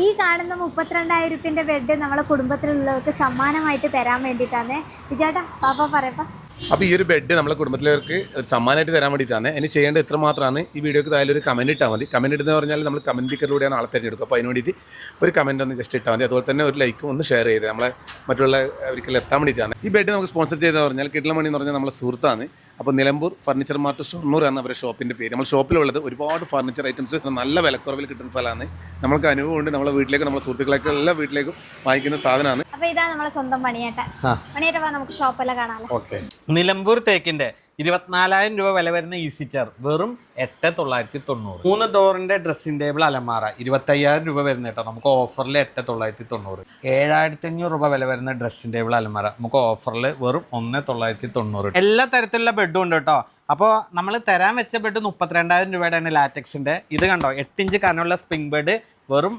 ഈ കാണുന്ന 32,000 ബെഡ് നമ്മളെ കുടുംബത്തിലുള്ളവർക്ക് സമ്മാനമായിട്ട് തരാൻ വേണ്ടിയിട്ടാണ്. വിജയേട്ടാ പാപ്പ പറയപ്പാ. അപ്പോൾ ഈ ഒരു ബെഡ് നമ്മളെ കുടുംബത്തിലേക്ക് ഒരു സമ്മാനമായിട്ട് തരാൻ വേണ്ടിയിട്ടാണ്. ഇനി ചെയ്യേണ്ടത് ഇത്ര മാത്രമാണ്. ഈ വീഡിയോക്ക് താഴെ ഒരു കമൻറ്റ് ഇട്ടാൽ മതി. കമൻറ്റ് ഇടുന്നത് പറഞ്ഞാൽ നമ്മൾ കമൻറ്റ് പിക്കറിലൂടെയാണ് ആളെ തിരഞ്ഞെടുക്കുക. അപ്പോൾ അതിന് വേണ്ടിയിട്ട് ഒരു കമൻറ്റ് ഒന്ന് ജസ്റ്റ് ഇട്ടാൽ മതി. അതുപോലെ തന്നെ ഒരു ലൈക്കും ഒന്ന് ഷെയർ ചെയ്ത് നമ്മളെ മറ്റുള്ള ഒരിക്കലും എത്താൻ വേണ്ടിയിട്ടാണ്. ഈ ബെഡ് നമുക്ക് സ്പോൺസർ ചെയ്തതെന്ന് പറഞ്ഞാൽ കിഡ്ലമണി എന്ന് പറഞ്ഞാൽ നമ്മളെ സുഹൃത്താണ്. അപ്പോൾ നിലമ്പൂർ ഫർണിച്ചർ മാർട്ട് ഷൊർണൂർ ആണ് അവരുടെ ഷോപ്പിൻ്റെ പേര്. നമ്മൾ ഷോപ്പിലുള്ളത് ഒരുപാട് ഫർണിച്ചർ ഐറ്റംസ് നല്ല വിലക്കുറവിൽ കിട്ടുന്ന സ്ഥലമാണ്. നമ്മൾക്ക് അനുഭവമുണ്ട്. നമ്മളെ വീട്ടിലേക്ക് നമ്മളെ സുഹൃത്തുക്കളൊക്കെ എല്ലാ വീട്ടിലേക്കും വാങ്ങിക്കുന്ന സാധനമാണ്. അപ്പോൾ ഇതാ നമ്മളെ സ്വന്തം മണിയേട്ടൻ. മണിയേട്ട നമുക്ക് ഷോപ്പെല്ലാം കാണാമല്ലോ. ഓക്കെ. നിലമ്പൂർ തേക്കിന്റെ 24,000 രൂപ വില വരുന്ന ഈസി ചെയർ വെറും 8,990. 3 ഡോറിന്റെ ഡ്രസ്സിംഗ് ടേബിൾ അലമാര 25,000 രൂപ വരുന്ന കേട്ടോ. നമുക്ക് ഓഫറിൽ 8,990. 7,500 രൂപ വില വരുന്ന ഡ്രസ്സിംഗ് ടേബിൾ അലമാര നമുക്ക് ഓഫറിൽ വെറും 1,990. എല്ലാ തരത്തിലുള്ള ബെഡും ഉണ്ട് കേട്ടോ. അപ്പോൾ നമ്മൾ തരാൻ വെച്ച ബെഡ് 32,000 രൂപയുടെ ലാറ്റക്സിന്റെ. ഇത് കണ്ടോ 8 ഇഞ്ച് കനമുള്ള സ്പ്രിംഗ് ബെഡ് വെറും